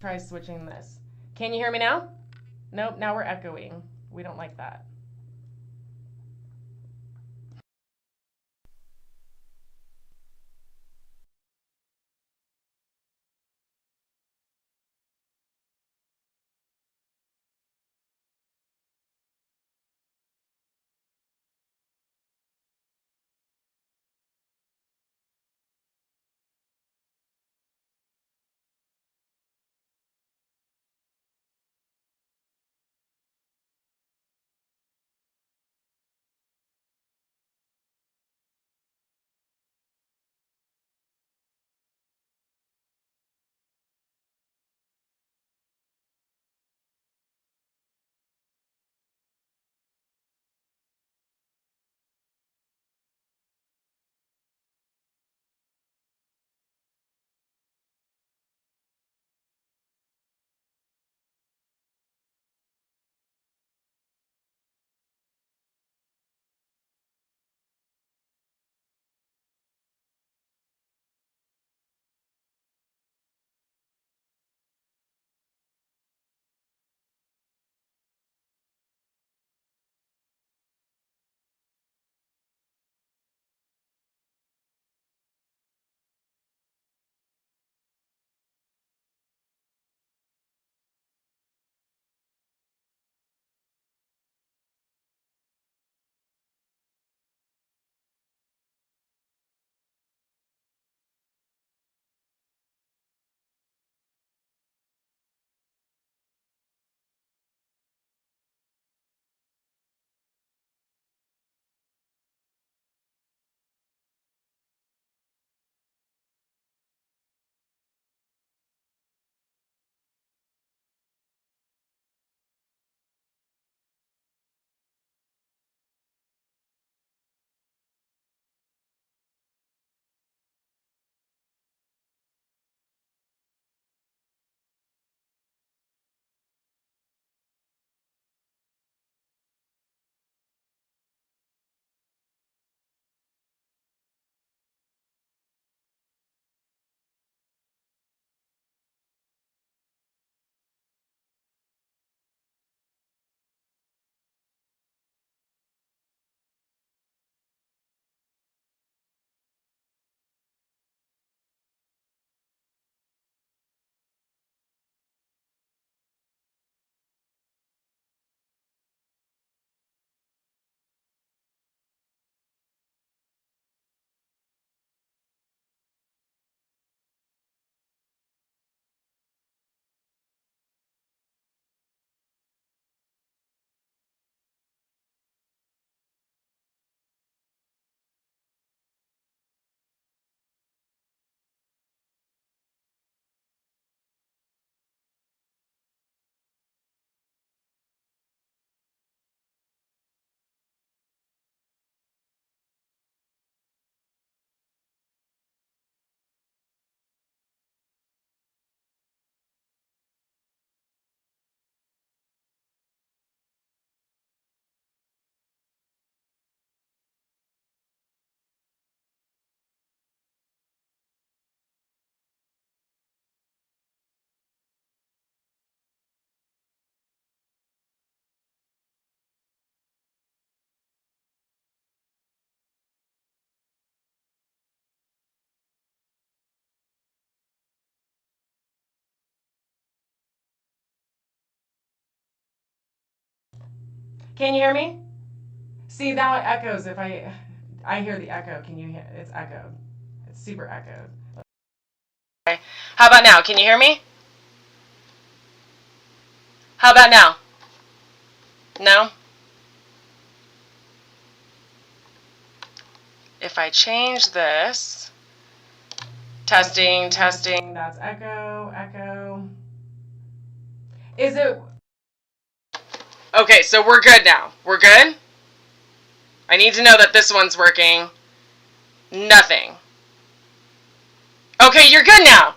Try switching this. Can you hear me now? Nope, now we're echoing. We don't like that. Can you hear me? See, now it echoes if I hear the echo. Can you hear? It's echoed. It's super echoed. Okay. How about now? Can you hear me? How about now? No? If I change this, testing, testing, that's echo, echo. Is it? Okay, so we're good now. We're good? I need to know that this one's working. Nothing. Okay, you're good now.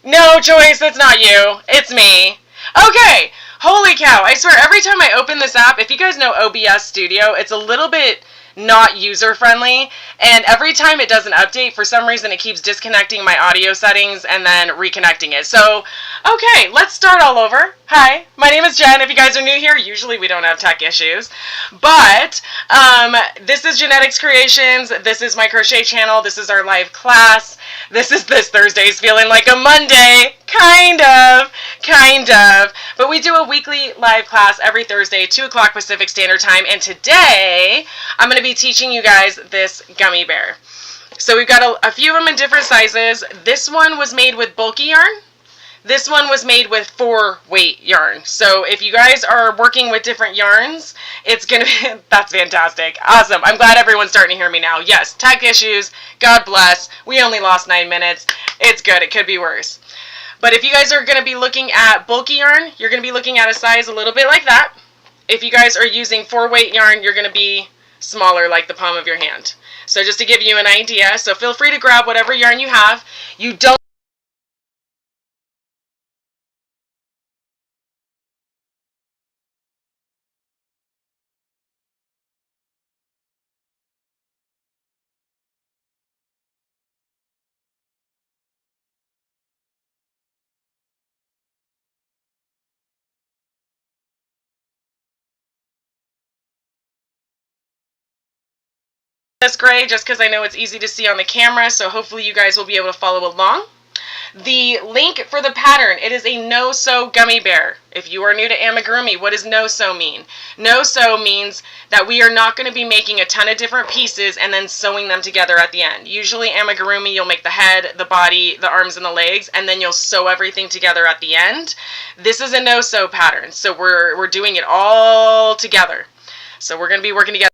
No, Joyce, it's not you. It's me. Okay. Holy cow. I swear, every time I open this app, if you guys know OBS Studio, it's a little bit not user-friendly, and every time it does an update, for some reason it keeps disconnecting my audio settings and then reconnecting it. So, okay, let's start all over. Hi, my name is Jen. If you guys are new here, usually we don't have tech issues, but this is Jenetics Creations. This is my crochet channel. This is our live class. This Thursday's feeling like a Monday, kind of, but we do a weekly live class every Thursday, 2 o'clock Pacific Standard Time, and today I'm going to be teaching you guys this gummy bear. So we've got a few of them in different sizes. This one was made with bulky yarn. This one was made with 4-weight yarn. So if you guys are working with different yarns, it's going to be, that's fantastic. Awesome. I'm glad everyone's starting to hear me now. Yes, tech issues, God bless. We only lost 9 minutes. It's good. It could be worse. But if you guys are going to be looking at bulky yarn, you're going to be looking at a size a little bit like that. If you guys are using 4-weight yarn, you're going to be smaller, like the palm of your hand. So just to give you an idea, so feel free to grab whatever yarn you have. You don't this gray just because I know it's easy to see on the camera, so hopefully you guys will be able to follow along. The link for the pattern, it is a no-sew gummy bear. If you are new to amigurumi, what does no-sew mean? No-sew means that we are not going to be making a ton of different pieces and then sewing them together at the end. Usually amigurumi, you'll make the head, the body, the arms, and the legs, and then you'll sew everything together at the end. This is a no-sew pattern, so we're doing it all together. So we're going to be working together.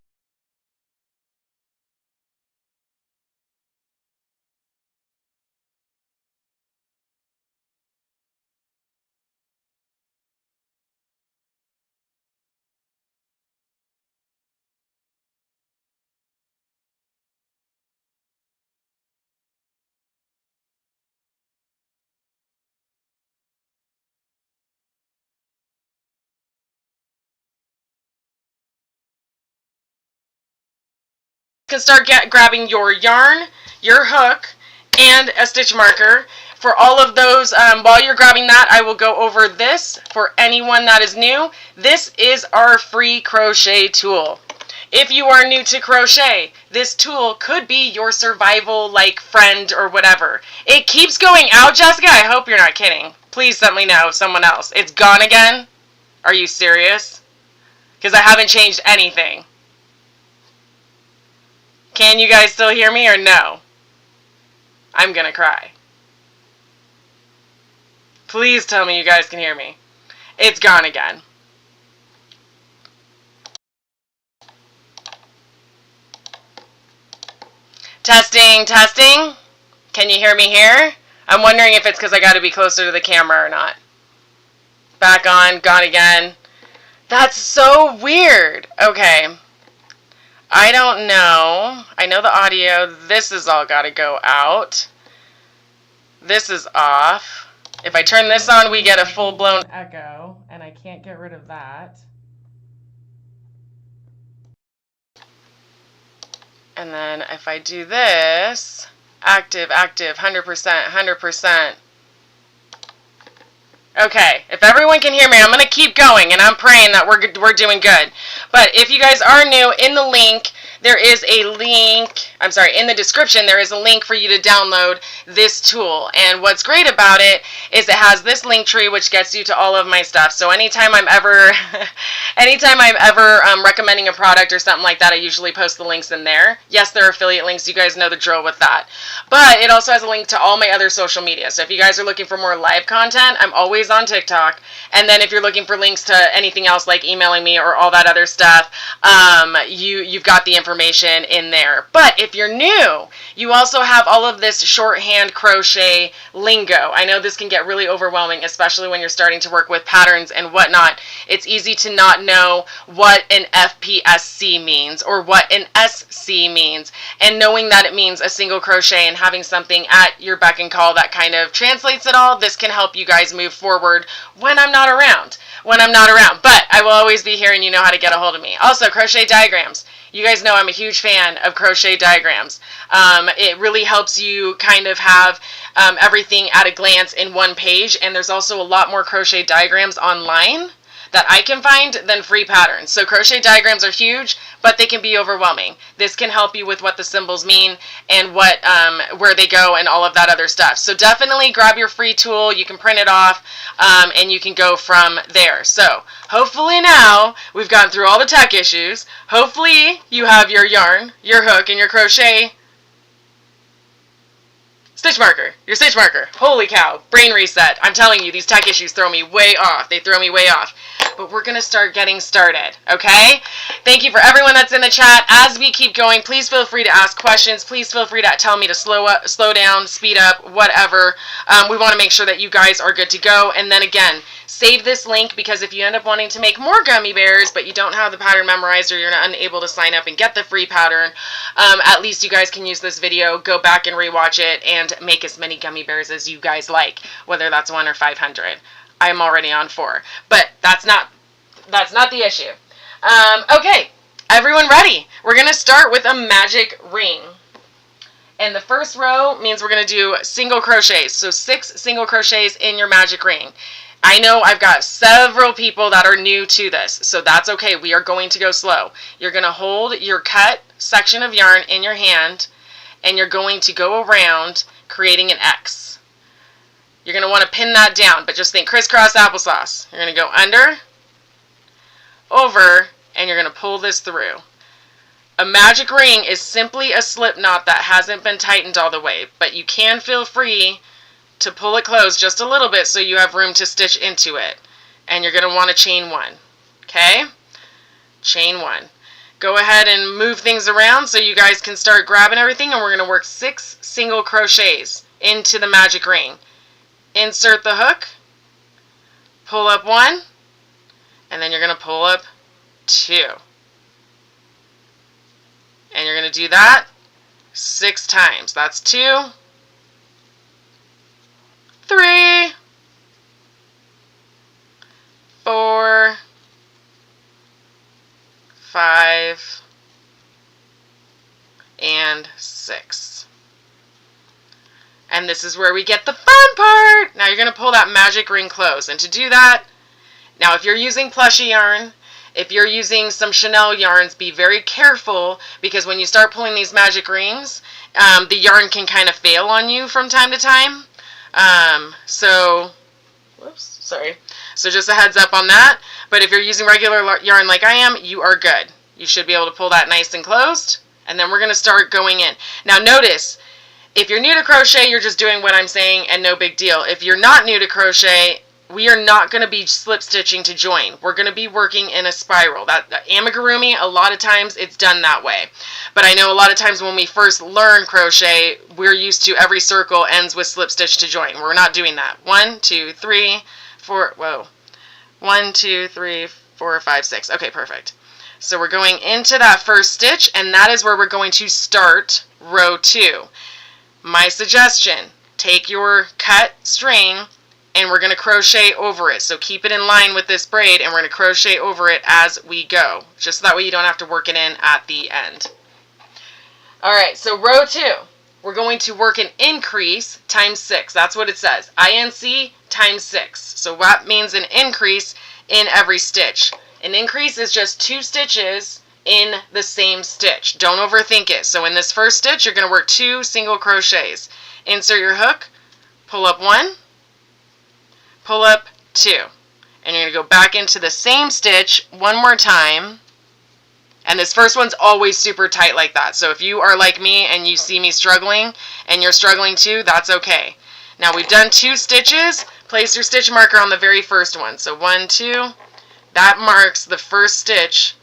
You can start grabbing your yarn, your hook, and a stitch marker. For all of those, while you're grabbing that, I will go over this for anyone that is new. This is our free crochet tool. If you are new to crochet, this tool could be your survival like friend or whatever. It keeps going out, Jessica. I hope you're not kidding. Please let me know, someone else. It's gone again? Are you serious? Because I haven't changed anything. Can you guys still hear me or no? I'm gonna cry. Please tell me you guys can hear me. It's gone again. Testing, testing. Can you hear me here? I'm wondering if it's because I gotta be closer to the camera or not. Back on, gone again. That's so weird. Okay. I don't know. I know the audio. This has all got to go out. This is off. If I turn this on, we get a full-blown echo, and I can't get rid of that. And then if I do this, active, 100%, 100%. Okay, if everyone can hear me, I'm going to keep going, and I'm praying that we're doing good. But if you guys are new, in the link, there is a link, in the description, there is a link for you to download this tool. And what's great about it is it has this link tree, which gets you to all of my stuff. So anytime I'm ever recommending a product or something like that, I usually post the links in there. Yes, there are affiliate links. You guys know the drill with that. But it also has a link to all my other social media. So if you guys are looking for more live content, I'm always on TikTok. And then if you're looking for links to anything else like emailing me or all that other stuff, you've got the information in there. But if you're new, you also have all of this shorthand crochet lingo. I know this can get really overwhelming, especially when you're starting to work with patterns and whatnot. It's easy to not know what an FPSC means or what an SC means. And knowing that it means a single crochet and having something at your beck and call that kind of translates it all, this can help you guys move forward when I'm not around. But I will always be here and you know how to get a hold of me. Also, crochet diagrams. You guys know I'm a huge fan of crochet diagrams. It really helps you kind of have everything at a glance in one page, and there's also a lot more crochet diagrams online that I can find than free patterns. So crochet diagrams are huge, but they can be overwhelming. This can help you with what the symbols mean and what where they go and all of that other stuff. So definitely grab your free tool. You can print it off and you can go from there. So hopefully now we've gone through all the tech issues. Hopefully you have your yarn, your hook, and your crochet stitch marker. Your stitch marker. Holy cow. Brain reset. I'm telling you, these tech issues throw me way off. They throw me way off. But we're going to start getting started, okay? Thank you for everyone that's in the chat. As we keep going, please feel free to ask questions. Please feel free to tell me to slow down, speed up, whatever. We want to make sure that you guys are good to go. And then again, save this link, because if you end up wanting to make more gummy bears, but you don't have the pattern memorized, or you're unable to sign up and get the free pattern, at least you guys can use this video, go back and rewatch it, and make as many gummy bears as you guys like, whether that's 1 or 500. I'm already on 4, but that's not the issue. Okay, everyone ready? We're gonna start with a magic ring, and the first row means we're gonna do single crochets. So 6 single crochets in your magic ring. I know I've got several people that are new to this, so that's okay. We are going to go slow. You're gonna hold your cut section of yarn in your hand, and you're going to go around creating an X. You're going to want to pin that down, but just think crisscross applesauce. You're going to go under, over, and you're going to pull this through. A magic ring is simply a slip knot that hasn't been tightened all the way, but you can feel free to pull it closed just a little bit so you have room to stitch into it. And you're going to want to chain 1. Okay? Chain 1. Go ahead and move things around so you guys can start grabbing everything, and we're going to work 6 single crochets into the magic ring. Insert the hook, pull up 1, and then you're going to pull up 2. And you're going to do that 6 times. That's 2, 3, 4, 5, and 6. And this is where we get the fun part. Now you're going to pull that magic ring close. And to do that, now if you're using plushy yarn, if you're using some Chanel yarns, be very careful, because when you start pulling these magic rings, the yarn can kind of fail on you from time to time. So just a heads up on that. But if you're using regular yarn like I am, you are good. You should be able to pull that nice and closed. And then we're going to start going in. Now notice, if you're new to crochet, you're just doing what I'm saying and no big deal. If you're not new to crochet, we are not going to be slip stitching to join. We're going to be working in a spiral. That amigurumi, a lot of times it's done that way. But I know a lot of times when we first learn crochet, we're used to every circle ends with slip stitch to join. We're not doing that. 1, 2, 3, 4, whoa. 1, 2, 3, 4, 5, 6. Okay, perfect. So we're going into that first stitch, and that is where we're going to start row 2. My suggestion, take your cut string and we're going to crochet over it. So keep it in line with this braid, and we're going to crochet over it as we go, just so that way you don't have to work it in at the end. Alright, so row 2, we're going to work an increase times 6. That's what it says. INC times 6. So that means an increase in every stitch. An increase is just 2 stitches in the same stitch. Don't overthink it. So in this first stitch, you're going to work 2 single crochets. Insert your hook, pull up 1, pull up 2. And you're going to go back into the same stitch one more time. And this first one's always super tight like that. So if you are like me and you see me struggling and you're struggling too, that's okay. Now we've done 2 stitches. Place your stitch marker on the very first one. So 1, 2. That marks the first stitch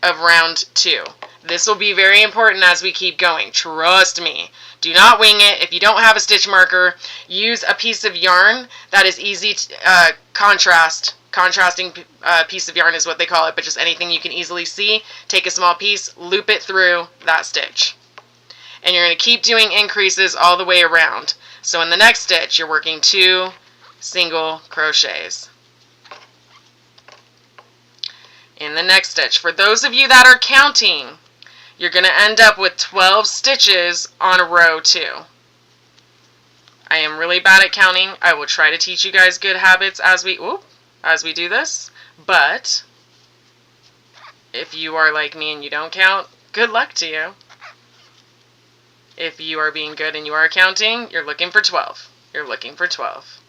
of round 2. This will be very important as we keep going. Trust me. Do not wing it. If you don't have a stitch marker, use a piece of yarn that is easy to contrasting piece of yarn is what they call it, but just anything you can easily see. Take a small piece, loop it through that stitch. And you're going to keep doing increases all the way around. So in the next stitch, you're working 2 single crochets. In the next stitch, for those of you that are counting, you're going to end up with 12 stitches on row 2. I am really bad at counting. I will try to teach you guys good habits as we do this, but if you are like me and you don't count, good luck to you. If you are being good and you are counting, you're looking for 12. You're looking for 12.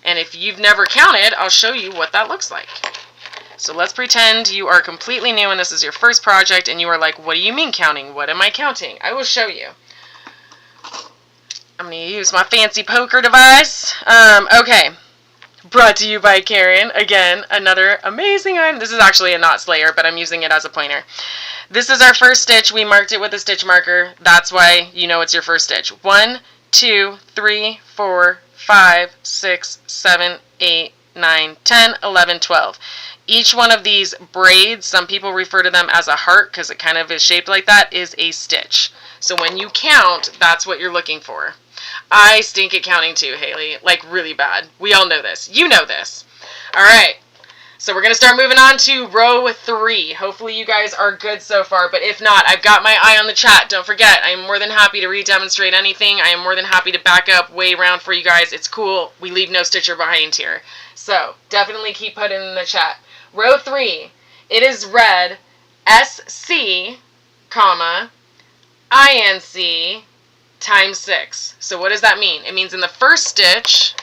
And if you've never counted, I'll show you what that looks like. So let's pretend you are completely new and this is your first project and you are like, what do you mean counting? What am I counting? I will show you. I'm going to use my fancy poker device. Okay. Brought to you by Karen. Again, another amazing item. This is actually a knot slayer, but I'm using it as a pointer. This is our first stitch. We marked it with a stitch marker. That's why you know it's your first stitch. 1, 2, 3, 4, 5, 6, 7, 8, 9, 10, 11, 12. Each one of these braids, some people refer to them as a heart because it kind of is shaped like that, is a stitch. So when you count, that's what you're looking for. I stink at counting too, Haley. Like, really bad. We all know this. You know this. Alright. So we're going to start moving on to row 3. Hopefully you guys are good so far, but if not, I've got my eye on the chat. Don't forget, I am more than happy to re-demonstrate anything. I am more than happy to back up way around for you guys. It's cool. We leave no stitcher behind here. So, definitely keep putting in the chat. Row 3. It is read SC, comma, INC, times 6. So what does that mean? It means in the first stitch,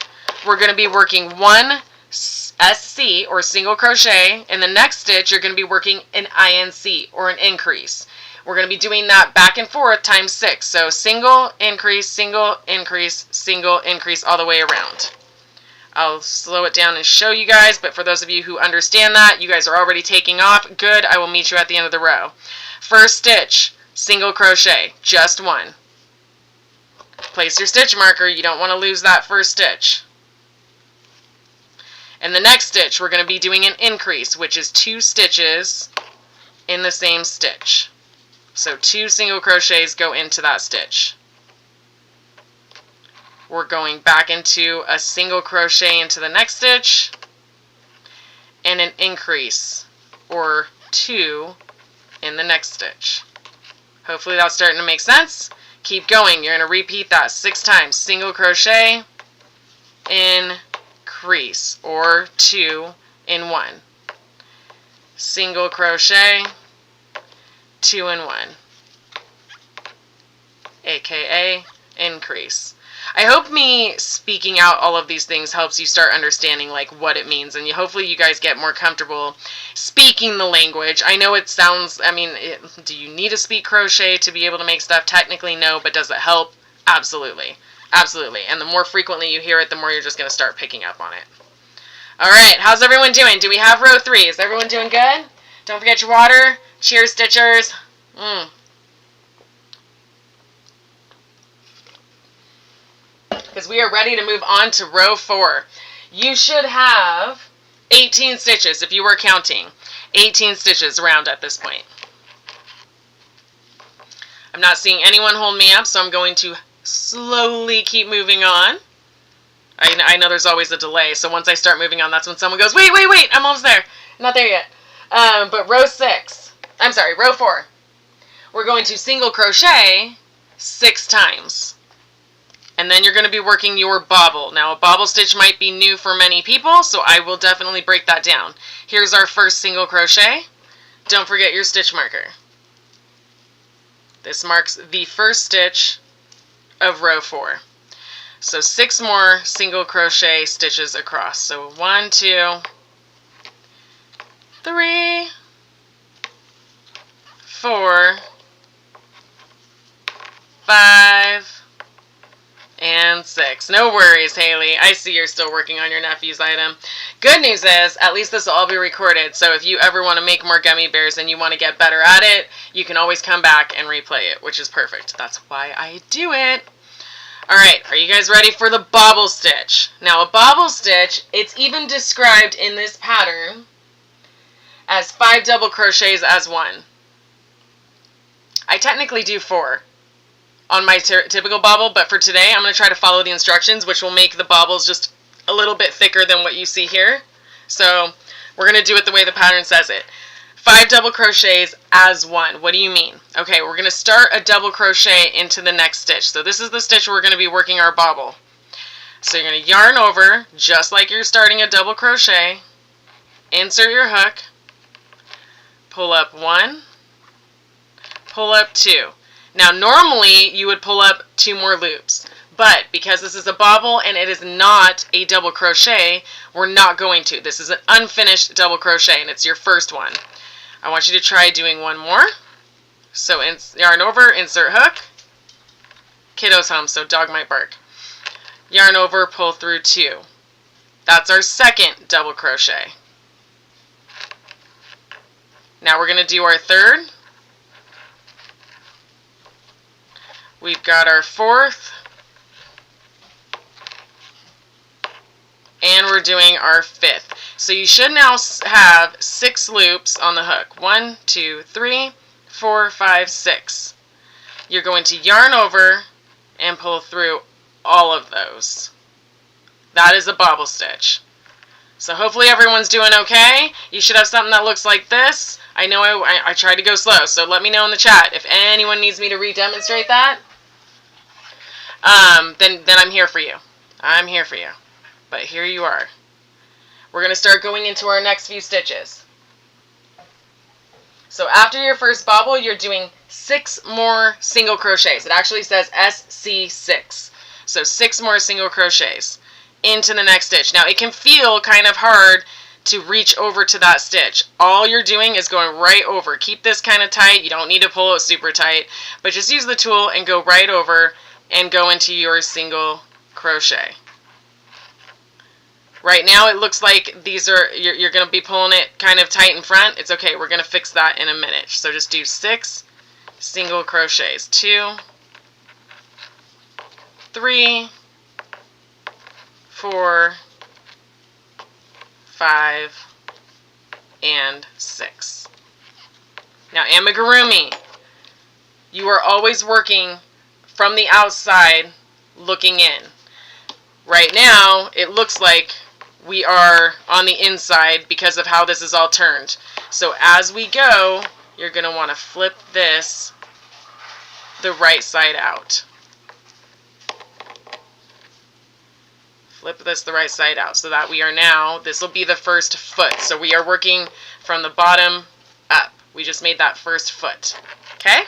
we're going to be working 1 SC, or single crochet. In the next stitch, you're going to be working an INC, or an increase. We're going to be doing that back and forth times 6. So single, increase, single, increase, single, increase, all the way around. I'll slow it down and show you guys, but for those of you who understand that, you guys are already taking off. Good, I will meet you at the end of the row. First stitch, single crochet, just 1. Place your stitch marker. You don't want to lose that first stitch. In the next stitch, we're going to be doing an increase, which is 2 stitches in the same stitch. So 2 single crochets go into that stitch. We're going back into a single crochet into the next stitch and an increase, or 2, in the next stitch. Hopefully that's starting to make sense. Keep going. You're going to repeat that 6 times. Single crochet, increase, or 2 in 1. Single crochet, 2 in 1. AKA increase. I hope me speaking out all of these things helps you start understanding like what it means, and hopefully you guys get more comfortable speaking the language. I know it sounds, do you need to speak crochet to be able to make stuff? Technically no, but does it help? Absolutely. Absolutely. And the more frequently you hear it, the more you're just going to start picking up on it. Alright, how's everyone doing? Do we have row 3? Is everyone doing good? Don't forget your water. Cheers, stitchers. Because we are ready to move on to row 4. You should have 18 stitches if you were counting. 18 stitches around at this point. I'm not seeing anyone hold me up, so I'm going to slowly keep moving on. I know there's always a delay, so once I start moving on, that's when someone goes, wait, I'm almost there. I'm not there yet. But row 4. We're going to single crochet 6 times. And then you're going to be working your bobble. Now, a bobble stitch might be new for many people, so I will definitely break that down. Here's our first single crochet. Don't forget your stitch marker. This marks the first stitch of row 4. So 6 more single crochet stitches across. So 1, 2, 3, 4, 5, and 6. No worries, Haley. I see you're still working on your nephew's item. Good news is, at least this will all be recorded, so if you ever want to make more gummy bears and you want to get better at it, you can always come back and replay it, which is perfect. That's why I do it. Alright, are you guys ready for the bobble stitch? Now, a bobble stitch, it's even described in this pattern as 5 double crochets as 1. I technically do 4 on my typical bobble, but for today I'm going to try to follow the instructions, which will make the bobbles just a little bit thicker than what you see here. So we're going to do it the way the pattern says it. 5 double crochets as one. What do you mean? Okay, we're going to start a double crochet into the next stitch. So this is the stitch we're going to be working our bobble. So you're going to yarn over just like you're starting a double crochet, insert your hook, pull up 1, pull up 2. Now normally you would pull up 2 more loops, but because this is a bobble and it is not a double crochet, we're not going to. This is an unfinished double crochet and it's your first one. I want you to try doing one more. So yarn over, insert hook, kiddo's home, so dog might bark. Yarn over, pull through 2. That's our second double crochet. Now we're going to do our third. We've got our fourth. And we're doing our fifth. So you should now have 6 loops on the hook. 1, 2, 3, 4, 5, 6. You're going to yarn over and pull through all of those. That is a bobble stitch. So hopefully everyone's doing okay. You should have something that looks like this. I know I tried to go slow, so let me know in the chat if anyone needs me to re-demonstrate that. Then I'm here for you. I'm here for you. But here you are. We're going to start going into our next few stitches. So after your first bobble, you're doing 6 more single crochets. It actually says SC6. So 6 more single crochets into the next stitch. Now it can feel kind of hard to reach over to that stitch. All you're doing is going right over. Keep this kind of tight. You don't need to pull it super tight, but just use the tool and go right over and go into your single crochet. Right now it looks like these are, you're going to be pulling it kind of tight in front. It's okay. We're going to fix that in a minute. So just do 6 single crochets. 2, 3, 4, 5, and 6. Now amigurumi, you are always working from the outside looking in. Right now it looks like we are on the inside because of how this is all turned. So as we go, you're going to want to flip this the right side out. Flip this the right side out so that we are now, this will be the first foot. So we are working from the bottom up. We just made that first foot. Okay?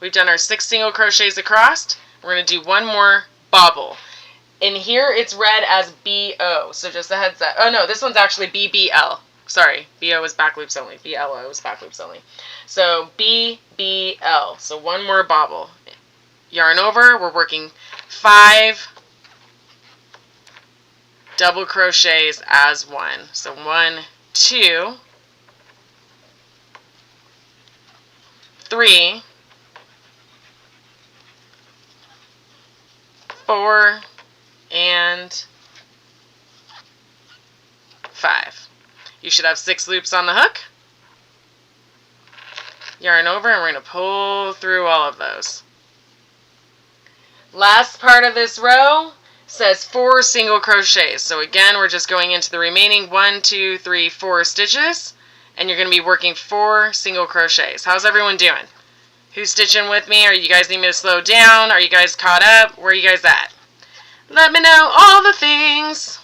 We've done our 6 single crochets across. We're going to do one more bobble. In here it's read as BO, so just a heads up. Oh no, this one's actually BBL. Sorry, BO is back loops only. BLO is back loops only. So BBL. So one more bobble. Yarn over. We're working 5 double crochets as one. So 1, 2, 3, 4, and 5. You should have 6 loops on the hook. Yarn over and we're going to pull through all of those. Last part of this row says 4 single crochets. So again, we're just going into the remaining 1, 2, 3, 4 stitches, and you're going to be working 4 single crochets. How's everyone doing? Who's stitching with me? Are you guys need me to slow down? Are you guys caught up? Where are you guys at? Let me know all the things.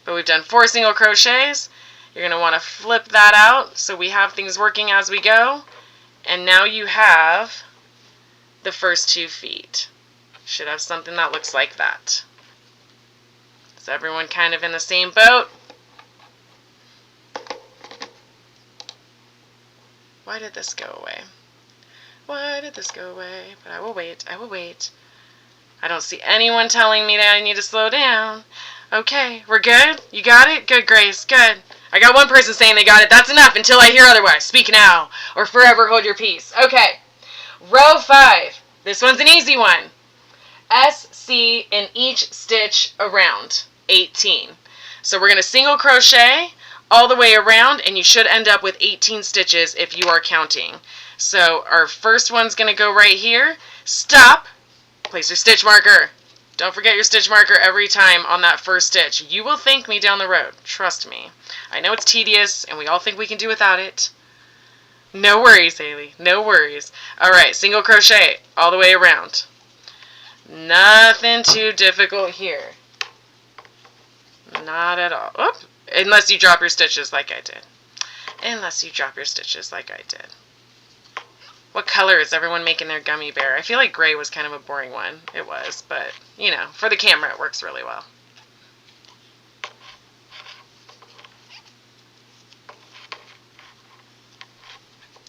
But we've done 4 single crochets. You're going to want to flip that out so we have things working as we go. And now you have the first 2 feet. Should have something that looks like that. Is everyone kind of in the same boat? Why did this go away? Why did this go away? But I will wait. I will wait. I don't see anyone telling me that I need to slow down. Okay, we're good? You got it? Good, Grace. Good. I got one person saying they got it. That's enough until I hear otherwise. Speak now or forever hold your peace. Okay. Row 5. This one's an easy one. SC in each stitch around 18. So we're going to single crochet all the way around, and you should end up with 18 stitches if you are counting. So our first one's going to go right here. Stop. Place your stitch marker. Don't forget your stitch marker every time on that first stitch. You will thank me down the road. Trust me. I know it's tedious, and we all think we can do without it. No worries, Haley. No worries. Alright, single crochet all the way around. Nothing too difficult here. Not at all. Oop. Unless you drop your stitches like I did. Unless you drop your stitches like I did. What color is everyone making their gummy bear? I feel like gray was kind of a boring one. It was, but, you know, for the camera it works really well.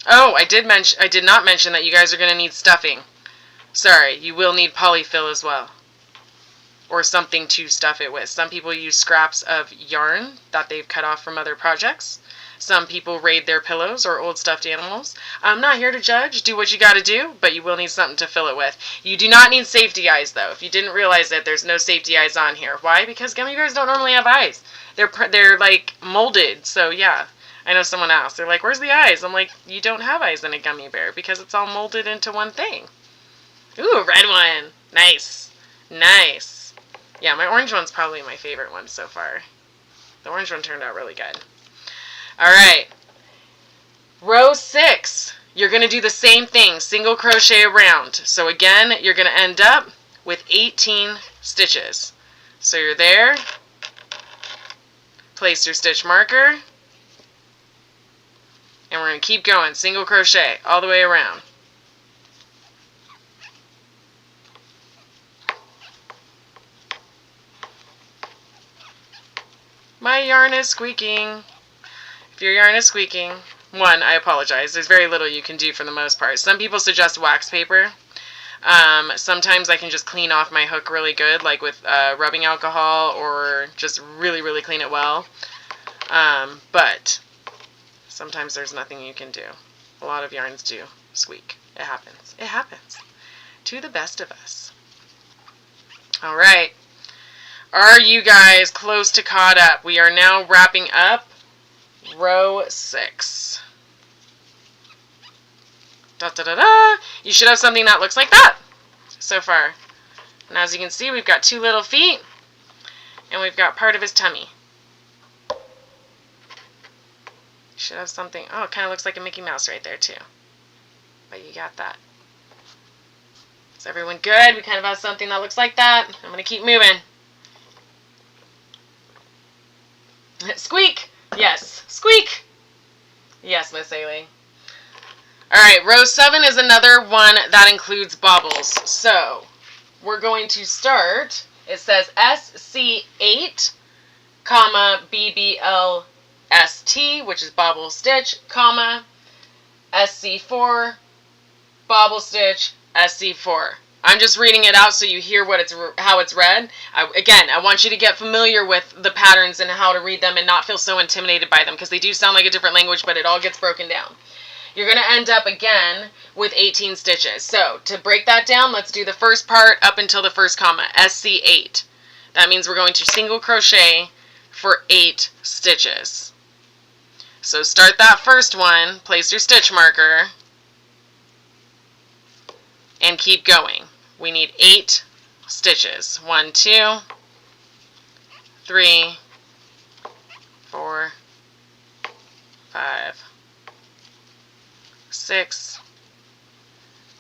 Oh, I did not mention that you guys are going to need stuffing. Sorry, you will need polyfill as well. Or something to stuff it with. Some people use scraps of yarn that they've cut off from other projects. Some people raid their pillows or old stuffed animals. I'm not here to judge. Do what you got to do, but you will need something to fill it with. You do not need safety eyes, though. If you didn't realize it, there's no safety eyes on here. Why? Because gummy bears don't normally have eyes. They're like molded, so yeah. I know someone asked. They're like, where's the eyes? I'm like, you don't have eyes in a gummy bear because it's all molded into one thing. Ooh, a red one. Nice. Nice. Yeah, my orange one's probably my favorite one so far. The orange one turned out really good. Alright. Row 6. You're going to do the same thing. Single crochet around. So again, you're going to end up with 18 stitches. So you're there. Place your stitch marker. And we're going to keep going. Single crochet all the way around. My yarn is squeaking. If your yarn is squeaking, one, I apologize. There's very little you can do for the most part. Some people suggest wax paper. Sometimes I can just clean off my hook really good, like with rubbing alcohol, or just really, really clean it well. But sometimes there's nothing you can do. A lot of yarns do squeak. It happens. It happens. To the best of us. Alright. Are you guys close to caught up? We are now wrapping up row 6. Da da da da! You should have something that looks like that so far. And as you can see, we've got 2 little feet, and we've got part of his tummy. You should have something. Oh, it kind of looks like a Mickey Mouse right there too. But you got that. Is everyone good? We kind of have something that looks like that. I'm going to keep moving. Squeak! Yes. Squeak! Yes, Miss Ailey. Alright, row 7 is another one that includes bobbles. So, we're going to start, it says SC8, comma, BBLST, which is bobble stitch, comma, SC4, bobble stitch, SC4. I'm just reading it out so you hear what how it's read. Again, I want you to get familiar with the patterns and how to read them and not feel so intimidated by them, because they do sound like a different language, but it all gets broken down. You're going to end up again with 18 stitches. So to break that down, let's do the first part up until the first comma, SC8. That means we're going to single crochet for 8 stitches. So start that first one, place your stitch marker, and keep going. We need 8 stitches. 1, 2, 3, 4, 5, 6,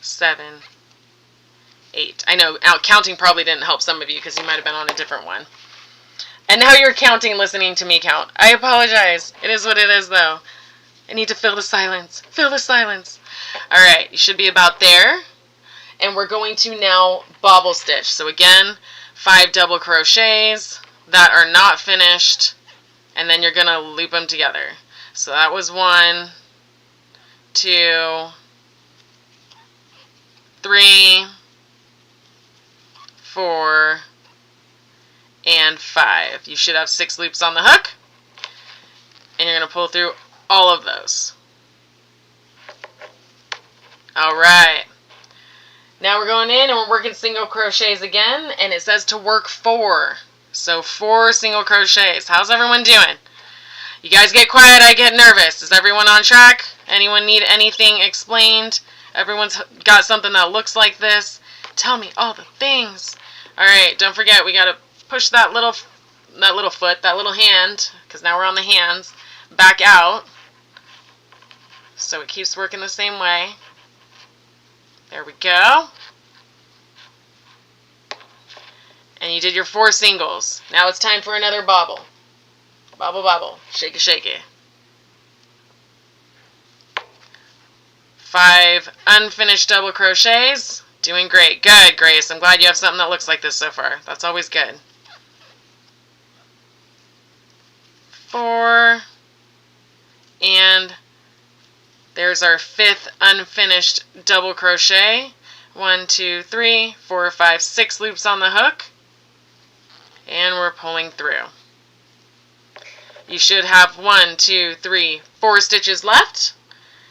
7, 8. I know counting probably didn't help some of you because you might have been on a different one. And now you're counting, listening to me count. I apologize. It is what it is, though. I need to fill the silence. Fill the silence. Alright, you should be about there. And we're going to now bobble stitch. So again, 5 double crochets that are not finished. And then you're going to loop them together. So that was 1, 2, 3, 4, and 5. You should have 6 loops on the hook, and you're going to pull through all of those. Alright, now we're going in and we're working single crochets again, and it says to work 4. So 4 single crochets. How's everyone doing? You guys get quiet, I get nervous. Is everyone on track? Anyone need anything explained? Everyone's got something that looks like this? Tell me all the things. Alright, don't forget, we got to push that little little foot, that little hand, because now we're on the hands, back out. So it keeps working the same way. There we go. And you did your 4 singles. Now it's time for another bobble. Bobble, bobble. Shake it, shake it. 5 unfinished double crochets. Doing great. Good, Grace. I'm glad you have something that looks like this so far. That's always good. 4. And there's our 5th unfinished double crochet. 1, 2, 3, 4, 5, 6 loops on the hook. And we're pulling through. You should have 1, 2, 3, 4 stitches left.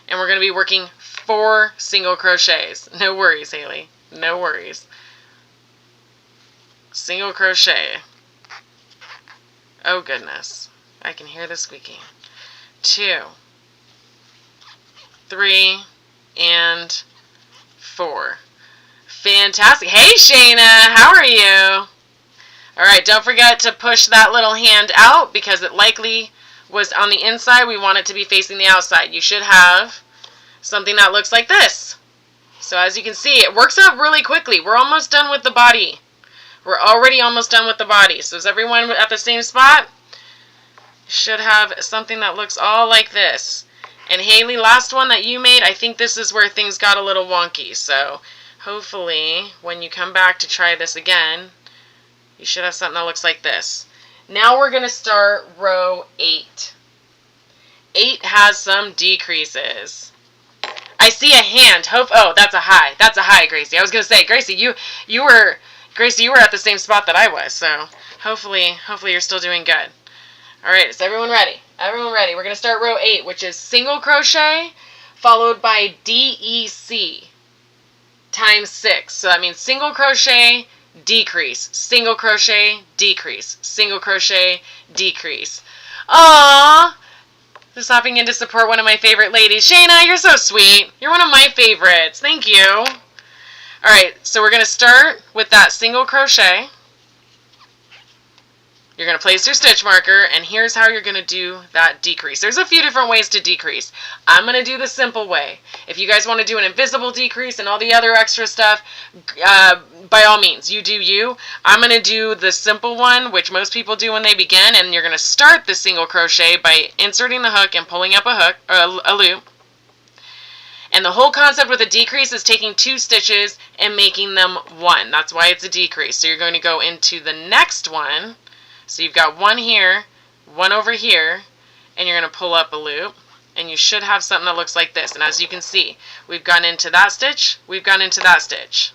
And we're going to be working 4 single crochets. No worries, Haley. No worries. Single crochet. Oh goodness. I can hear the squeaking. 2, 3, and 4. Fantastic. Hey, Shayna. How are you? Alright, don't forget to push that little hand out because it likely was on the inside. We want it to be facing the outside. You should have something that looks like this. So as you can see, it works out really quickly. We're almost done with the body. We're already almost done with the body. So is everyone at the same spot? Should have something that looks all like this. And Haley, last one that you made, I think this is where things got a little wonky. So hopefully when you come back to try this again, you should have something that looks like this. Now we're going to start row 8. 8 has some decreases. I see a hand. Oh, that's a high. That's a high, Gracie. I was going to say, Gracie, you were at the same spot that I was. So hopefully you're still doing good. All right, is everyone ready? Everyone ready? We're going to start row 8, which is single crochet followed by DEC times 6. So that means single crochet, decrease, single crochet, decrease, single crochet, decrease. Aww! Just hopping in to support one of my favorite ladies. Shayna, you're so sweet. You're one of my favorites. Thank you. Alright, so we're going to start with that single crochet. You're going to place your stitch marker, and here's how you're going to do that decrease. There's a few different ways to decrease. I'm going to do the simple way. If you guys want to do an invisible decrease and all the other extra stuff, by all means, you do you. I'm going to do the simple one, which most people do when they begin, and you're going to start the single crochet by inserting the hook and pulling up a loop. And the whole concept with a decrease is taking 2 stitches and making them 1. That's why it's a decrease. So you're going to go into the next one. So you've got 1 here, 1 over here, and you're going to pull up a loop, and you should have something that looks like this. And as you can see, we've gone into that stitch, we've gone into that stitch.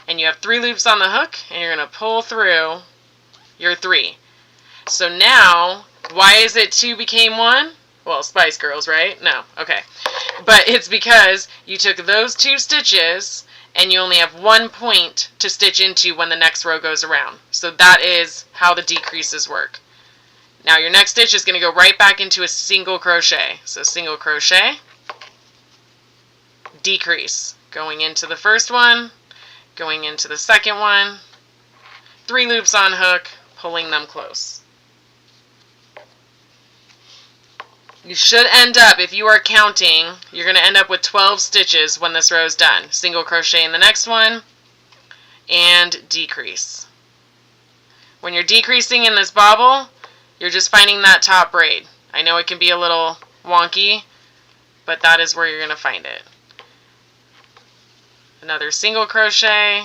And you have 3 loops on the hook, and you're going to pull through your 3. So now, why is it 2 became 1? Well, Spice Girls, right? No, okay. But it's because you took those 2 stitches and you only have 1 point to stitch into when the next row goes around. So that is how the decreases work. Now your next stitch is going to go right back into a single crochet. So single crochet, decrease, going into the first one, going into the second one, 3 loops on hook, pulling them close. You should end up, if you are counting, you're going to end up with 12 stitches when this row is done. Single crochet in the next one, and decrease. When you're decreasing in this bobble, you're just finding that top braid. I know it can be a little wonky, but that is where you're going to find it. Another single crochet,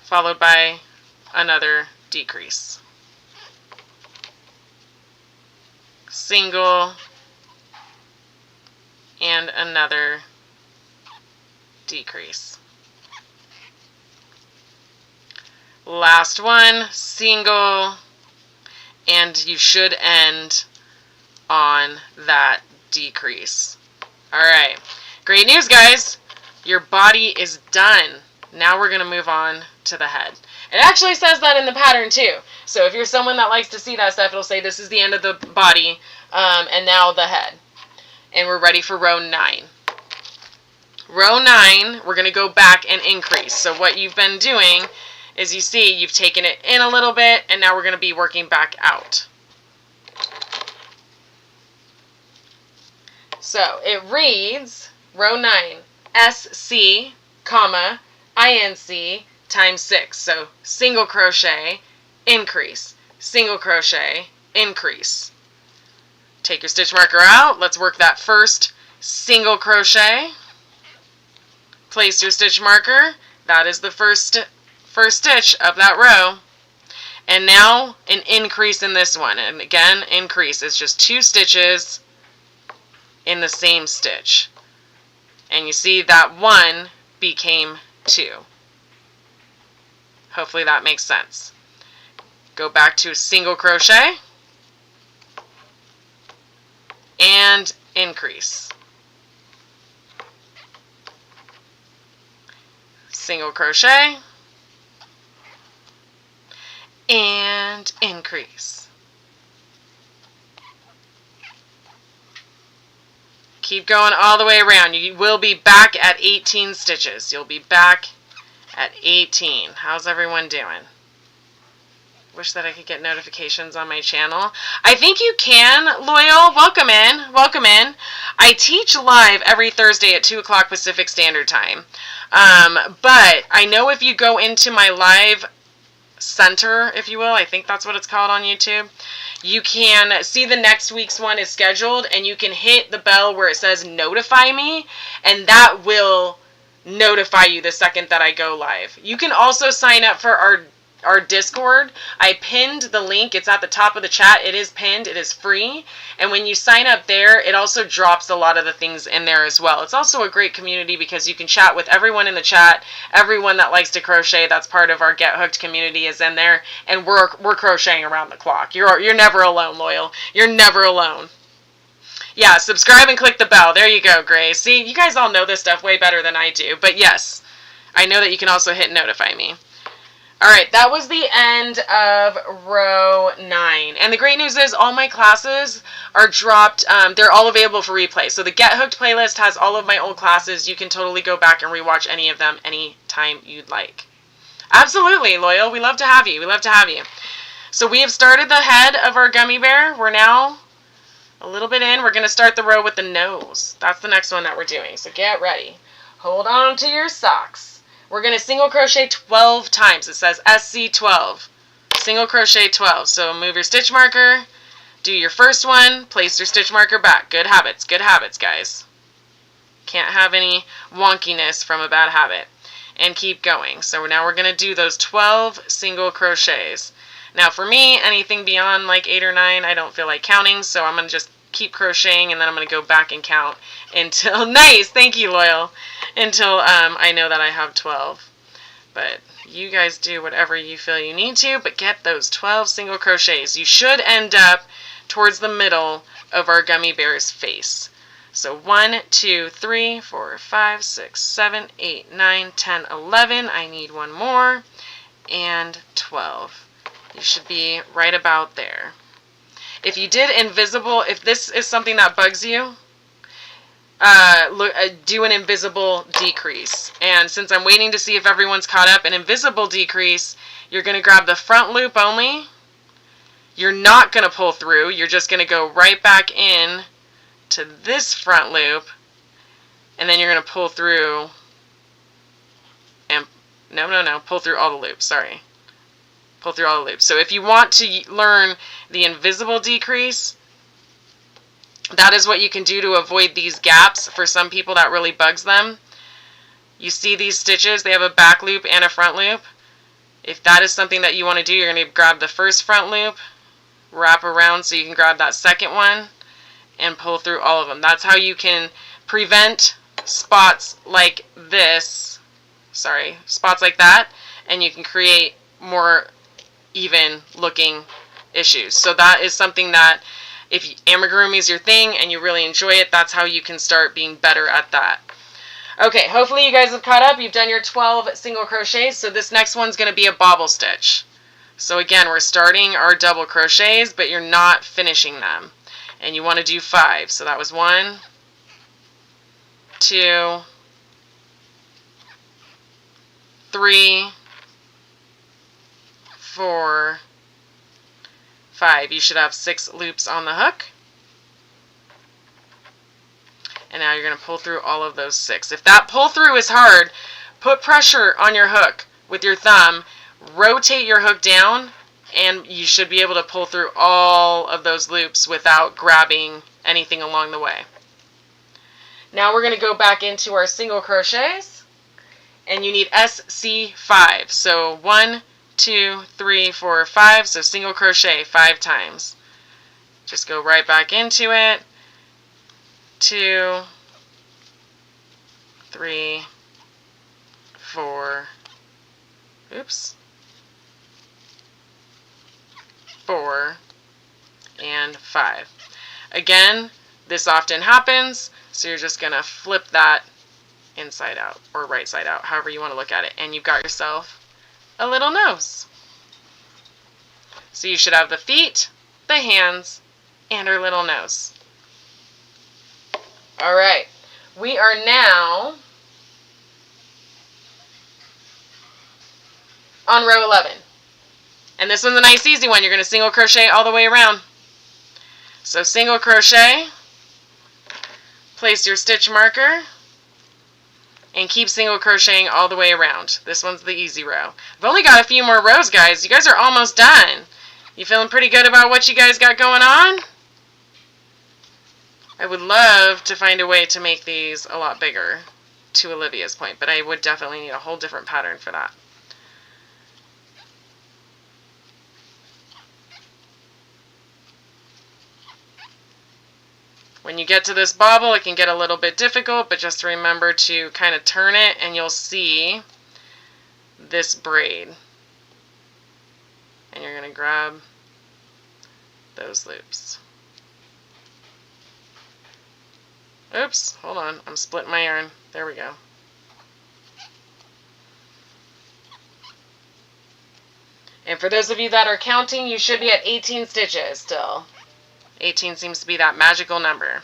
followed by another decrease. Single, and another decrease. Last one, single, and you should end on that decrease. Alright, great news, guys. Your body is done. Now we're going to move on to the head. It actually says that in the pattern too. So if you're someone that likes to see that stuff, it'll say this is the end of the body, and now the head. And we're ready for row 9. Row 9, we're going to go back and increase. So what you've been doing is you see you've taken it in a little bit, and now we're going to be working back out. So it reads row 9, SC, comma, INC times 6. So single crochet, increase, single crochet, increase. Take your stitch marker out. Let's work that first single crochet. Place your stitch marker. That is the first stitch of that row. And now an increase in this one. And again, increase. It's just 2 stitches in the same stitch. And you see that 1 became 2. Hopefully that makes sense. Go back to single crochet and increase. Single crochet and increase. Keep going all the way around. You will be back at 18 stitches. You'll be back at 18. How's everyone doing? Wish that I could get notifications on my channel. I think you can, Loyal. Welcome in. Welcome in. I teach live every Thursday at 2 o'clock Pacific Standard Time. But I know if you go into my live center, if you will, I think that's what it's called on YouTube, you can see the next week's one is scheduled, and you can hit the bell where it says notify me, and that will notify you the second that I go live. You can also sign up for our Discord. I pinned the link. It's at the top of the chat. It is pinned. It is free. And when you sign up there, it also drops a lot of the things in there as well. It's also a great community because you can chat with everyone in the chat. Everyone that likes to crochet, that's part of our Get Hooked community, is in there. And we're crocheting around the clock. You're never alone, Loyal. You're never alone. Yeah, subscribe and click the bell. There you go, Grace. See, you guys all know this stuff way better than I do. But yes, I know that you can also hit notify me. Alright, that was the end of row 9. And the great news is all my classes are dropped. They're all available for replay. So the Get Hooked playlist has all of my old classes. You can totally go back and rewatch any of them anytime you'd like. Absolutely, Loyal. We love to have you. We love to have you. So we have started the head of our gummy bear. We're now a little bit in. We're going to start the row with the nose. That's the next one that we're doing. So get ready. Hold on to your socks. We're going to single crochet 12 times. It says SC12. Single crochet 12. So move your stitch marker, do your first one, place your stitch marker back. Good habits, guys. Can't have any wonkiness from a bad habit. And keep going. So now we're going to do those 12 single crochets. Now for me, anything beyond like 8 or 9, I don't feel like counting, so I'm going to just keep crocheting, and then I'm going to go back and count until, nice, thank you, Loyal, until I know that I have 12. But you guys do whatever you feel you need to, but get those 12 single crochets. You should end up towards the middle of our gummy bear's face. So 1, 2, 3, 4, 5, 6, 7, 8, 9, 10, 11. I need one more, and 12. You should be right about there. If you did invisible, if this is something that bugs you, do an invisible decrease. And since I'm waiting to see if everyone's caught up, an invisible decrease, you're going to grab the front loop only. You're not going to pull through. You're just going to go right back in to this front loop, and then you're going to pull through, and pull through all the loops, sorry. Pull through all the loops. So if you want to learn the invisible decrease, that is what you can do to avoid these gaps. For some people that really bugs them. You see these stitches, they have a back loop and a front loop. If that is something that you want to do, you're going to grab the first front loop, wrap around so you can grab that second one, and pull through all of them. That's how you can prevent spots like this, spots like that, and you can create more even looking issues. So that is something that if amigurumi is your thing and you really enjoy it, that's how you can start being better at that. Okay, hopefully you guys have caught up. You've done your 12 single crochets, so this next one's going to be a bobble stitch. So again, we're starting our double crochets, but you're not finishing them. And you want to do 5. So that was 1, 2, 3, 4, 5. You should have 6 loops on the hook. And now you're going to pull through all of those 6. If that pull through is hard, put pressure on your hook with your thumb, rotate your hook down, and you should be able to pull through all of those loops without grabbing anything along the way. Now we're going to go back into our single crochets, and you need SC5. So 1, 2, 3, 4, 5. So single crochet 5 times. Just go right back into it. 2, 3, 4, oops, 4, and 5. Again, this often happens, so you're just going to flip that inside out, or right side out, however you want to look at it, and you've got yourself a little nose. So you should have the feet, the hands, and her little nose. All right, we are now on row 11. And this one's a nice easy one. You're going to single crochet all the way around. So single crochet, place your stitch marker, and keep single crocheting all the way around. This one's the easy row. I've only got a few more rows, guys. You guys are almost done. You feeling pretty good about what you guys got going on? I would love to find a way to make these a lot bigger, to Olivia's point, but I would definitely need a whole different pattern for that. When you get to this bobble, it can get a little bit difficult, but just remember to kind of turn it and you'll see this braid. And you're going to grab those loops. Oops, hold on, I'm splitting my yarn. There we go. And for those of you that are counting, you should be at 18 stitches still. 18 seems to be that magical number.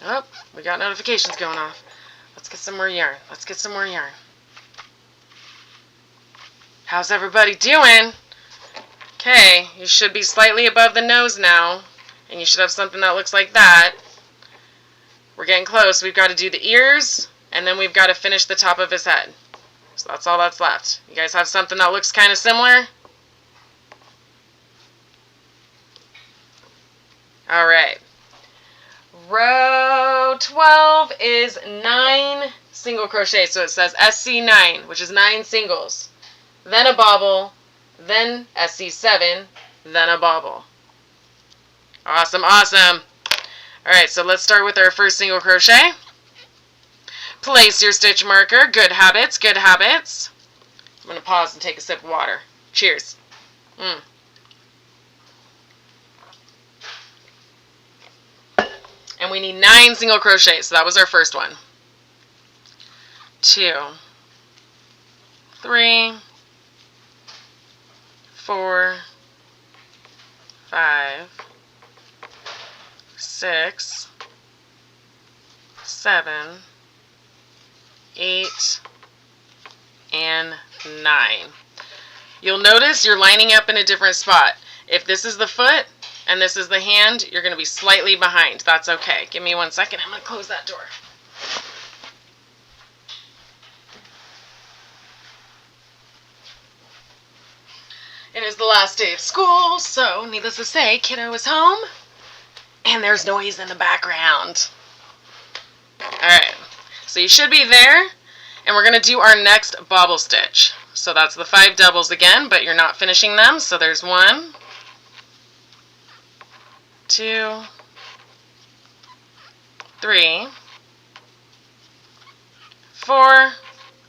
Oh, we got notifications going off. Let's get some more yarn. Let's get some more yarn. How's everybody doing? Okay, you should be slightly above the nose now, and you should have something that looks like that. We're getting close. We've got to do the ears, and then we've got to finish the top of his head. So that's all that's left. You guys have something that looks kind of similar? All right. Row 12 is 9 single crochet, so it says SC9, which is 9 singles, then a bobble, then SC7, then a bobble. Awesome, awesome. All right, so let's start with our first single crochet. Place your stitch marker. Good habits, good habits. I'm going to pause and take a sip of water. Cheers. And we need 9 single crochets, so that was our first one. 2, 3, 4, 5, 6, 7, 8, and 9. You'll notice you're lining up in a different spot. If this is the foot and this is the hand, you're going to be slightly behind. That's okay. Give me 1 second. I'm going to close that door. It is the last day of school, so needless to say, kiddo is home, and there's noise in the background. Alright, so you should be there, and we're going to do our next bobble stitch. So that's the 5 doubles again, but you're not finishing them, so there's 1, 2, 3, 4,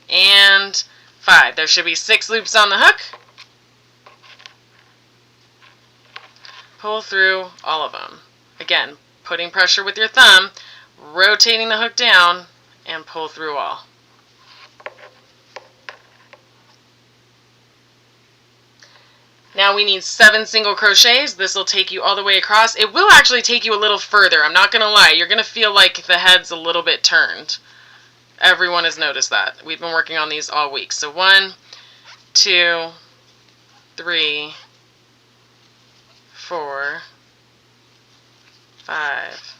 and 5. There should be 6 loops on the hook. Pull through all of them. Again, putting pressure with your thumb, rotating the hook down, and pull through all. Now we need 7 single crochets. This will take you all the way across. It will actually take you a little further. I'm not going to lie. You're going to feel like the head's a little bit turned Everyone has noticed that. We've been working on these all week. So 1, 2, 3, 4, 5,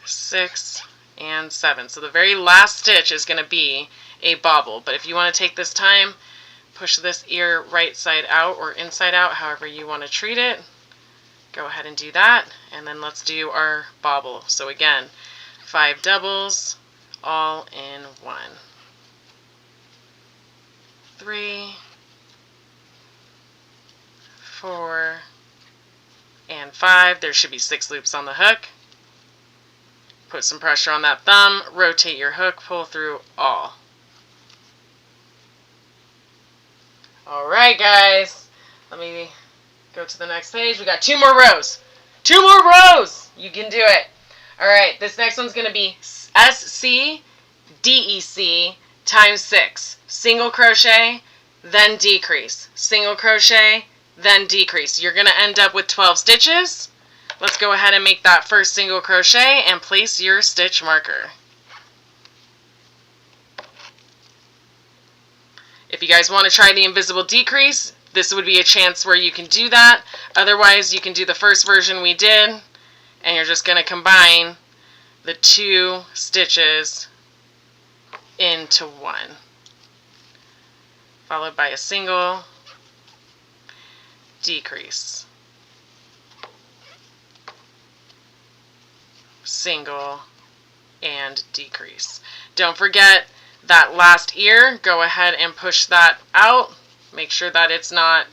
6, and 7. So the very last stitch is going to be a bobble. But if you want to take this time, push this ear right side out or inside out, however you want to treat it. Go ahead and do that. And then let's do our bobble. So again, 5 doubles, all in 1. 3, 4, and 5. There should be 6 loops on the hook. Put some pressure on that thumb, rotate your hook, pull through all. Alright guys, let me go to the next page. We got 2 more rows. 2 more rows! You can do it. Alright, this next one's going to be SC, DEC times 6. Single crochet, then decrease. Single crochet, then decrease. You're going to end up with 12 stitches. Let's go ahead and make that first single crochet and place your stitch marker. If you guys want to try the invisible decrease, this would be a chance where you can do that. Otherwise, you can do the first version we did, and you're just going to combine the 2 stitches into 1, followed by a single decrease, single, and decrease. Don't forget that last ear. Go ahead and push that out. Make sure that it's not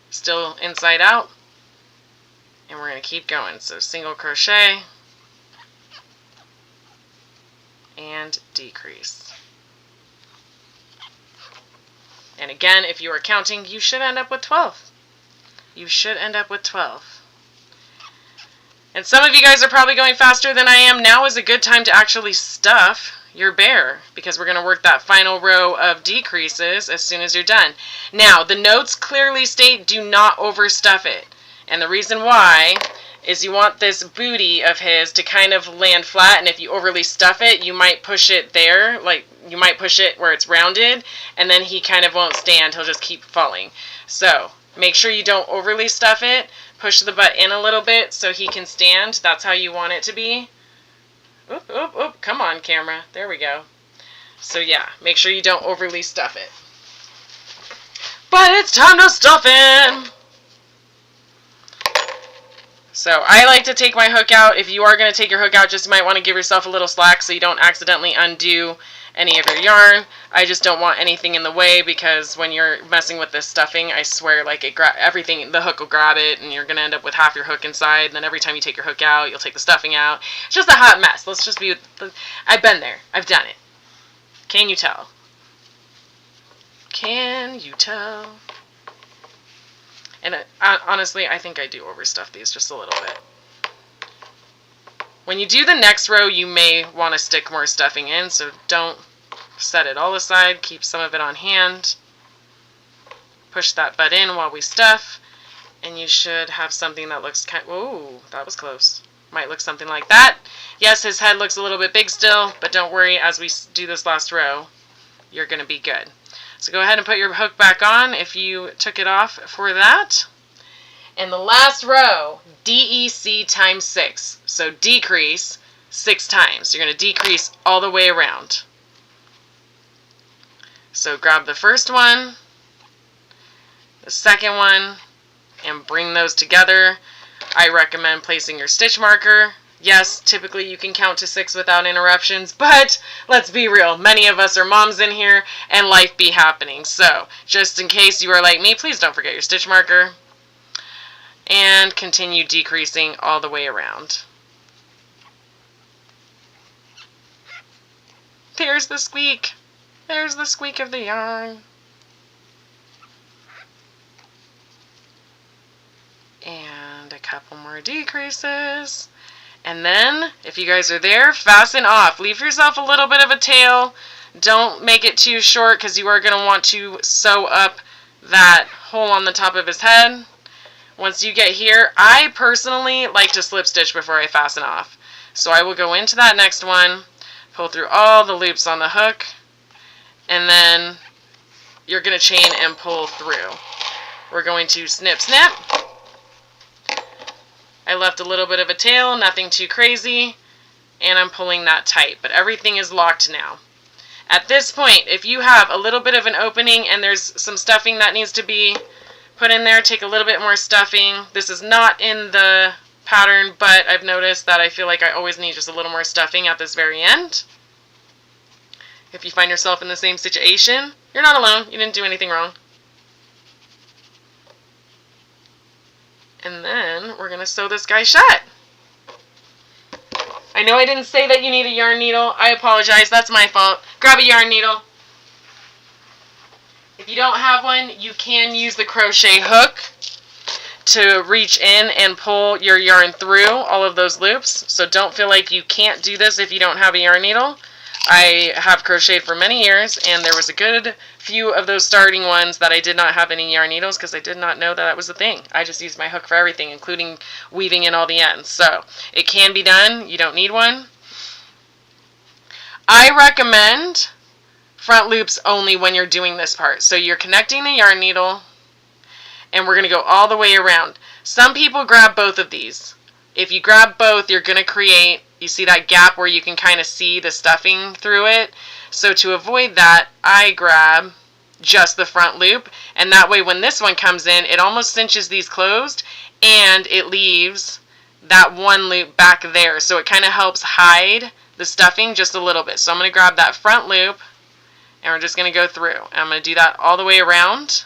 still inside out. And we're going to keep going. So single crochet and decrease. And again, if you are counting, you should end up with 12. You should end up with 12. And some of you guys are probably going faster than I am. Now is a good time to actually stuff your bear, because we're going to work that final row of decreases as soon as you're done. Now, the notes clearly state do not overstuff it. And the reason why is you want this booty of his to kind of land flat, and if you overly stuff it, you might push it there, like you might push it where it's rounded, and then he kind of won't stand. He'll just keep falling. So make sure you don't overly stuff it. Push the butt in a little bit so he can stand. That's how you want it to be. Oop, oop, oop. Come on, camera. There we go. So yeah, make sure you don't overly stuff it. But it's time to stuff him! So I like to take my hook out. If you are going to take your hook out, just might want to give yourself a little slack so you don't accidentally undo any of your yarn. I just don't want anything in the way, because when you're messing with this stuffing, I swear, like everything, the hook will grab it, and you're going to end up with half your hook inside, and then every time you take your hook out, you'll take the stuffing out. It's just a hot mess. Let's just be, I've been there. I've done it. Can you tell? Can you tell? And honestly, I think I do overstuff these just a little bit. When you do the next row, you may want to stick more stuffing in, so don't set it all aside. Keep some of it on hand. Push that butt in while we stuff, and you should have something that looks kind of, whoa, that was close. Might look something like that. Yes, his head looks a little bit big still, but don't worry, as we do this last row, you're going to be good. So go ahead and put your hook back on if you took it off for that. And the last row, DEC times 6. So decrease 6 times. You're going to decrease all the way around. So grab the first one, the second one, and bring those together. I recommend placing your stitch marker. Yes, typically you can count to 6 without interruptions, but let's be real. Many of us are moms in here, and life be happening. So just in case you are like me, please don't forget your stitch marker. And continue decreasing all the way around. There's the squeak. There's the squeak of the yarn. And a couple more decreases. And then, if you guys are there, fasten off. Leave yourself a little bit of a tail. Don't make it too short, because you are going to want to sew up that hole on the top of his head. Once you get here, I personally like to slip stitch before I fasten off. So I will go into that next one, pull through all the loops on the hook, and then you're going to chain and pull through. We're going to snip, snip. I left a little bit of a tail, nothing too crazy, and I'm pulling that tight, but everything is locked now. At this point, if you have a little bit of an opening and there's some stuffing that needs to be put in there, take a little bit more stuffing. This is not in the pattern, but I've noticed that I feel like I always need just a little more stuffing at this very end. If you find yourself in the same situation, you're not alone. You didn't do anything wrong. And then we're going to sew this guy shut. I know I didn't say that you need a yarn needle. I apologize. That's my fault. Grab a yarn needle. If you don't have one, you can use the crochet hook to reach in and pull your yarn through all of those loops. So don't feel like you can't do this if you don't have a yarn needle. I have crocheted for many years, and there was a good few of those starting ones that I did not have any yarn needles because I did not know that that was a thing. I just used my hook for everything, including weaving in all the ends. So it can be done. You don't need one. I recommend front loops only when you're doing this part. So you're connecting the yarn needle, and we're going to go all the way around. Some people grab both of these. If you grab both, you're going to create, you see that gap where you can kind of see the stuffing through it. So to avoid that, I grab just the front loop, and that way when this one comes in, it almost cinches these closed, and it leaves that one loop back there. So it kind of helps hide the stuffing just a little bit. So I'm going to grab that front loop, and we're just going to go through. And I'm going to do that all the way around.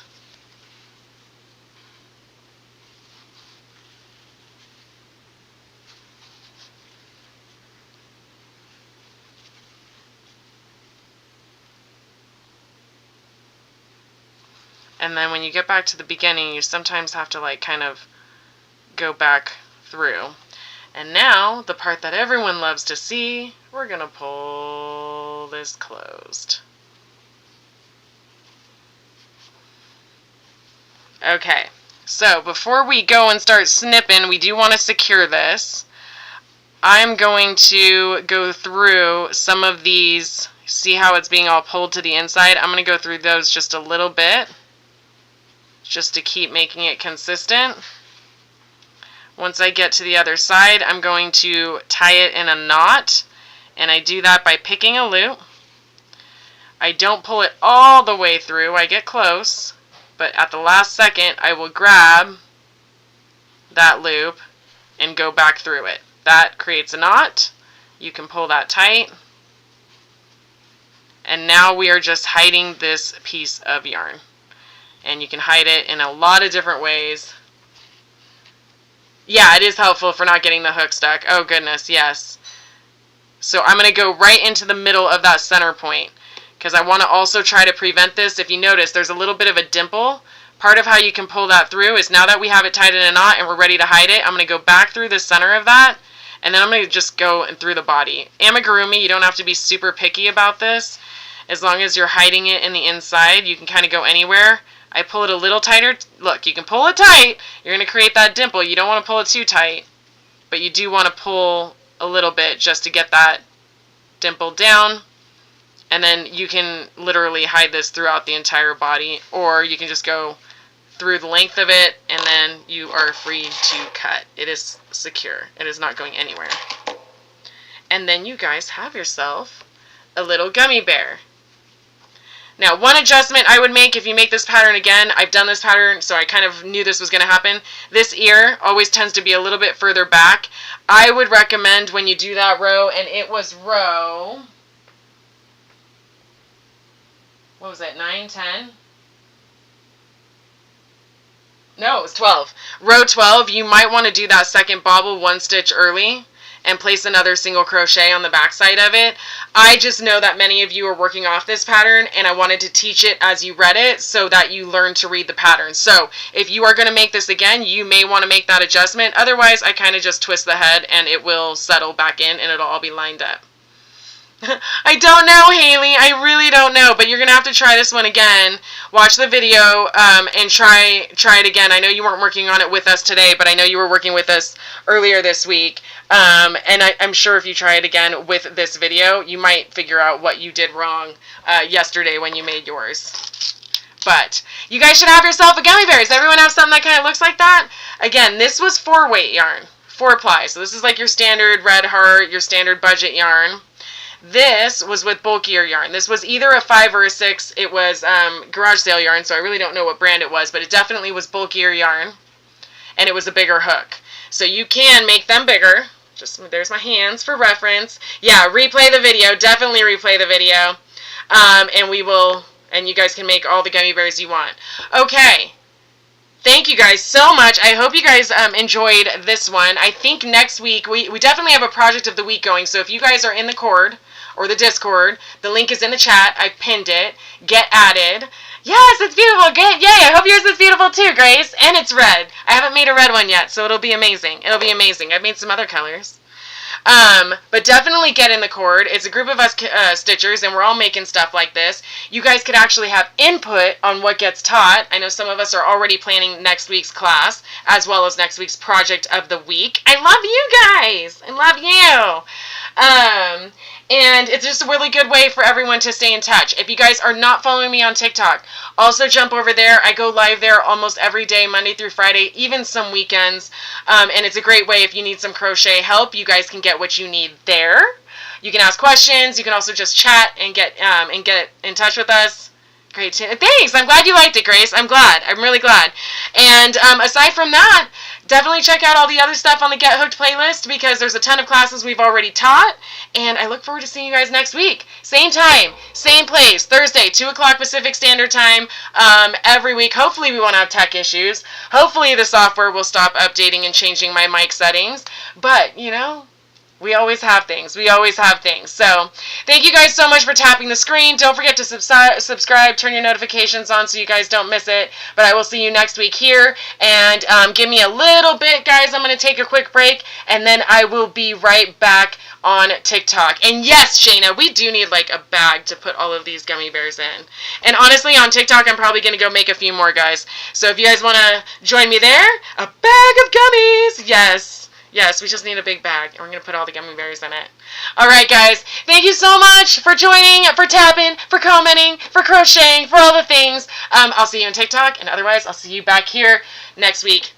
And then when you get back to the beginning, you sometimes have to like kind of go back through. And now, the part that everyone loves to see, we're going to pull this closed. Okay, so before we go and start snipping, we do want to secure this. I'm going to go through some of these, see how it's being all pulled to the inside. I'm going to go through those just a little bit, just to keep making it consistent. Once I get to the other side, I'm going to tie it in a knot, and I do that by picking a loop. I don't pull it all the way through, I get close, but at the last second I will grab that loop and go back through it. That creates a knot. You can pull that tight, and now we are just hiding this piece of yarn. And you can hide it in a lot of different ways. Yeah, it is helpful for not getting the hook stuck. Oh goodness, yes. So I'm going to go right into the middle of that center point, because I want to also try to prevent this. If you notice, there's a little bit of a dimple. Part of how you can pull that through is now that we have it tied in a knot and we're ready to hide it, I'm going to go back through the center of that, and then I'm going to just go and through the body. Amigurumi, you don't have to be super picky about this. As long as you're hiding it in the inside, you can kind of go anywhere. I pull it a little tighter. Look, you can pull it tight. You're going to create that dimple. You don't want to pull it too tight, but you do want to pull a little bit just to get that dimple down. And then you can literally hide this throughout the entire body, or you can just go through the length of it, and then you are free to cut. It is secure. It is not going anywhere. And then you guys have yourself a little gummy bear. Now, one adjustment I would make if you make this pattern again, I've done this pattern, so I kind of knew this was going to happen. This ear always tends to be a little bit further back. I would recommend when you do that row, and it was row, what was it, 9, 10? No, it was 12. Row 12, you might want to do that second bobble one stitch early and place another single crochet on the back side of it. I just know that many of you are working off this pattern, and I wanted to teach it as you read it so that you learn to read the pattern. So if you are going to make this again, you may want to make that adjustment. Otherwise, I kind of just twist the head and it will settle back in and it'll all be lined up. I don't know, Haley. I really don't know. But you're going to have to try this one again. Watch the video and try it again. I know you weren't working on it with us today, but I know you were working with us earlier this week. And I'm sure if you try it again with this video, you might figure out what you did wrong yesterday when you made yours. But you guys should have yourself a gummy bear. Does everyone have something that kind of looks like that? Again, this was 4-weight yarn, 4-ply. So this is like your standard red heart, your standard budget yarn. This was with bulkier yarn. This was either a 5 or a 6. It was garage sale yarn, so I really don't know what brand it was, but it definitely was bulkier yarn, and it was a bigger hook. So you can make them bigger. Just there's my hands for reference. Yeah, replay the video. Definitely replay the video, and we will. And you guys can make all the gummy bears you want. Okay. Thank you guys so much. I hope you guys enjoyed this one. I think next week we definitely have a project of the week going. So if you guys are in the Cord or the Discord, the link is in the chat. I pinned it. Get added. Yes, it's beautiful. Good. Yay. I hope yours is beautiful too, Grace. And it's red. I haven't made a red one yet, so it'll be amazing. It'll be amazing. I've made some other colors. But definitely get in the Cord. It's a group of us stitchers, and we're all making stuff like this. You guys could actually have input on what gets taught. I know some of us are already planning next week's class, as well as next week's project of the week. I love you guys. I love you. And it's just a really good way for everyone to stay in touch. If you guys are not following me on TikTok, also jump over there. I go live there almost every day, Monday through Friday, even some weekends. And it's a great way if you need some crochet help. You guys can get what you need there. You can ask questions. You can also just chat and get in touch with us. Great. Thanks. I'm glad you liked it, Grace. I'm glad. I'm really glad. And aside from that, definitely check out all the other stuff on the Get Hooked playlist because there's a ton of classes we've already taught. And I look forward to seeing you guys next week. Same time, same place, Thursday, 2 o'clock Pacific Standard Time every week. Hopefully we won't have tech issues. Hopefully the software will stop updating and changing my mic settings. But, you know, we always have things. We always have things. So thank you guys so much for tapping the screen. Don't forget to subscribe, turn your notifications on so you guys don't miss it. But I will see you next week here. And give me a little bit, guys. I'm going to take a quick break. And then I will be right back on TikTok. And yes, Shayna, we do need like a bag to put all of these gummy bears in. And honestly, on TikTok, I'm probably going to go make a few more, guys. So if you guys want to join me there, a bag of gummies. Yes. Yes, we just need a big bag, and we're going to put all the gummy bears in it. All right, guys. Thank you so much for joining, for tapping, for commenting, for crocheting, for all the things. I'll see you on TikTok, and otherwise, I'll see you back here next week.